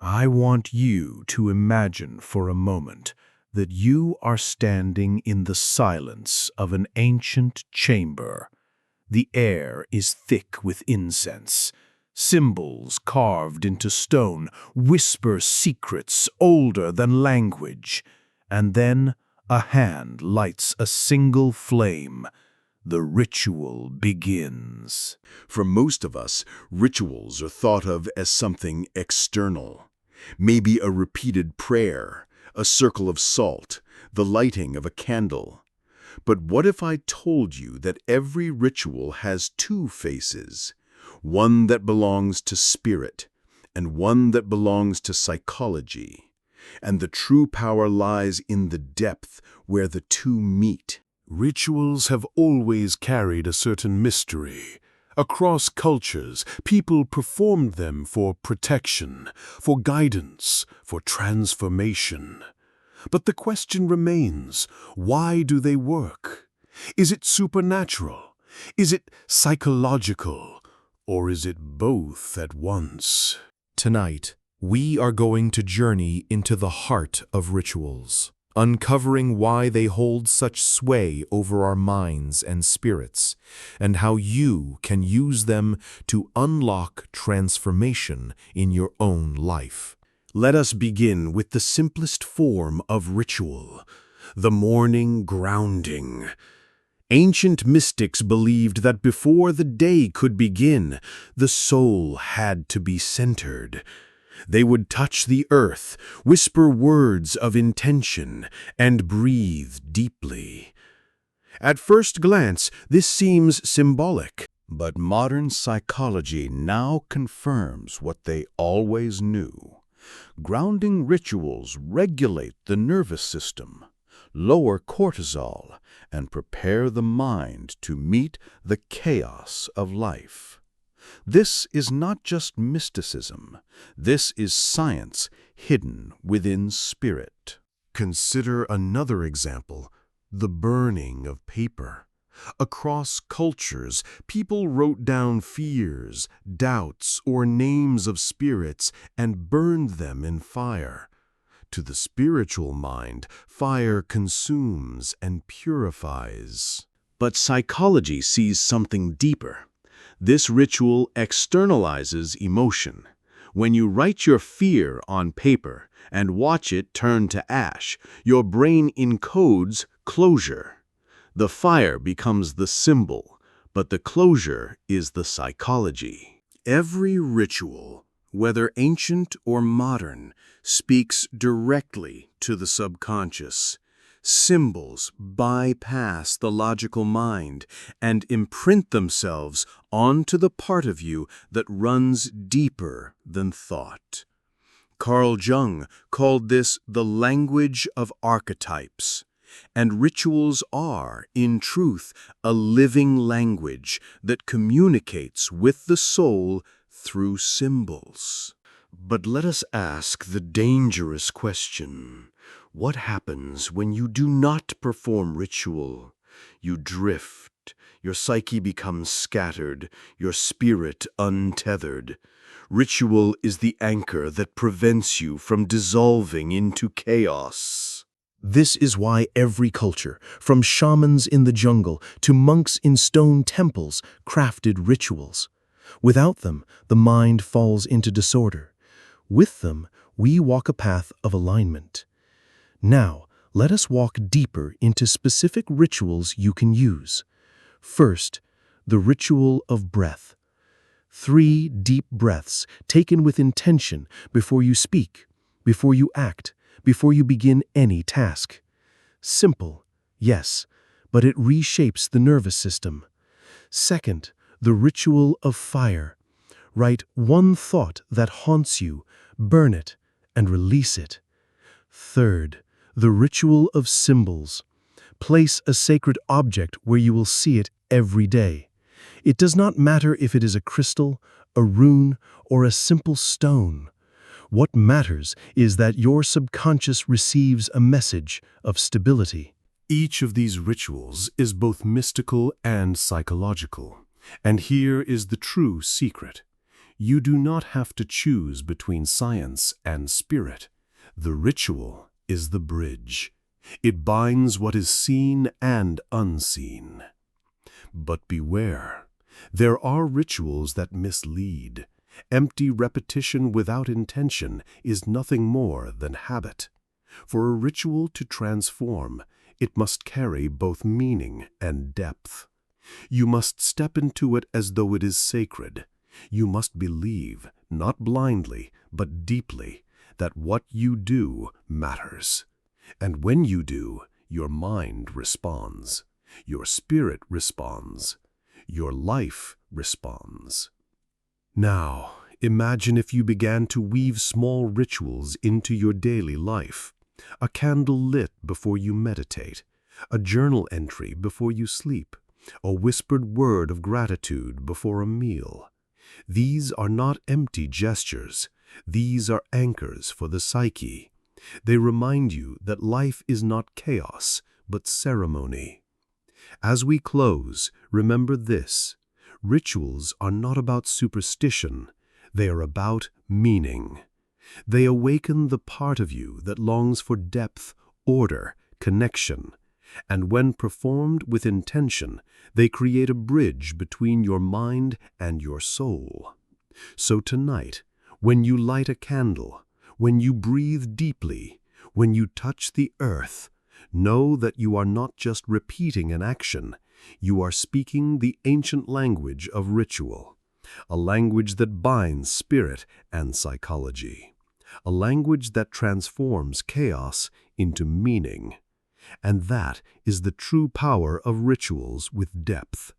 I want you to imagine for a moment that you are standing in the silence of an ancient chamber. The air is thick with incense. Symbols carved into stone whisper secrets older than language. And then a hand lights a single flame. The ritual begins. For most of us, rituals are thought of as something external. Maybe a repeated prayer, a circle of salt, the lighting of a candle. But what if I told you that every ritual has two faces? One that belongs to spirit, and one that belongs to psychology. And the true power lies in the depth where the two meet. Rituals have always carried a certain mystery. Across cultures, people performed them for protection, for guidance, for transformation. But the question remains, why do they work? Is it supernatural? Is it psychological? Or is it both at once? Tonight, we are going to journey into the heart of rituals, uncovering why they hold such sway over our minds and spirits, and how you can use them to unlock transformation in your own life. Let us begin with the simplest form of ritual, the morning grounding. Ancient mystics believed that before the day could begin, the soul had to be centered. They would touch the earth, whisper words of intention, and breathe deeply. At first glance, this seems symbolic. But modern psychology now confirms what they always knew. Grounding rituals regulate the nervous system, lower cortisol, and prepare the mind to meet the chaos of life. This is not just mysticism. This is science hidden within spirit. Consider another example, the burning of paper. Across cultures, people wrote down fears, doubts, or names of spirits and burned them in fire. To the spiritual mind, fire consumes and purifies. But psychology sees something deeper. This ritual externalizes emotion. When you write your fear on paper and watch it turn to ash, your brain encodes closure. The fire becomes the symbol, but the closure is the psychology. Every ritual, whether ancient or modern, speaks directly to the subconscious. Symbols bypass the logical mind and imprint themselves onto the part of you that runs deeper than thought. Carl Jung called this the language of archetypes. And rituals are, in truth, a living language that communicates with the soul through symbols. But let us ask the dangerous question. What happens when you do not perform ritual? You drift, your psyche becomes scattered, your spirit untethered. Ritual is the anchor that prevents you from dissolving into chaos. This is why every culture, from shamans in the jungle to monks in stone temples, crafted rituals. Without them, the mind falls into disorder. With them, we walk a path of alignment. Now, let us walk deeper into specific rituals you can use. First, the ritual of breath. 3 deep breaths taken with intention before you speak, before you act, before you begin any task. Simple, yes, but it reshapes the nervous system. Second, the ritual of fire. Write one thought that haunts you, burn it, and release it. Third, the ritual of symbols. Place a sacred object where you will see it every day. It does not matter if it is a crystal, a rune, or a simple stone. What matters is that your subconscious receives a message of stability. Each of these rituals is both mystical and psychological. And here is the true secret. You do not have to choose between science and spirit. The ritual is the bridge. It binds what is seen and unseen. But beware, there are rituals that mislead. Empty repetition without intention is nothing more than habit. For a ritual to transform, it must carry both meaning and depth. You must step into it as though it is sacred. You must believe, not blindly, but deeply, that what you do matters. And when you do, your mind responds. Your spirit responds. Your life responds. Now, imagine if you began to weave small rituals into your daily life. A candle lit before you meditate, a journal entry before you sleep, a whispered word of gratitude before a meal. These are not empty gestures. These are anchors for the psyche. They remind you that life is not chaos, but ceremony. As we close, remember this. Rituals are not about superstition. They are about meaning. They awaken the part of you that longs for depth, order, connection. And when performed with intention, they create a bridge between your mind and your soul. So tonight, when you light a candle, when you breathe deeply, when you touch the earth, know that you are not just repeating an action, you are speaking the ancient language of ritual, a language that binds spirit and psychology, a language that transforms chaos into meaning. And that is the true power of rituals with depth.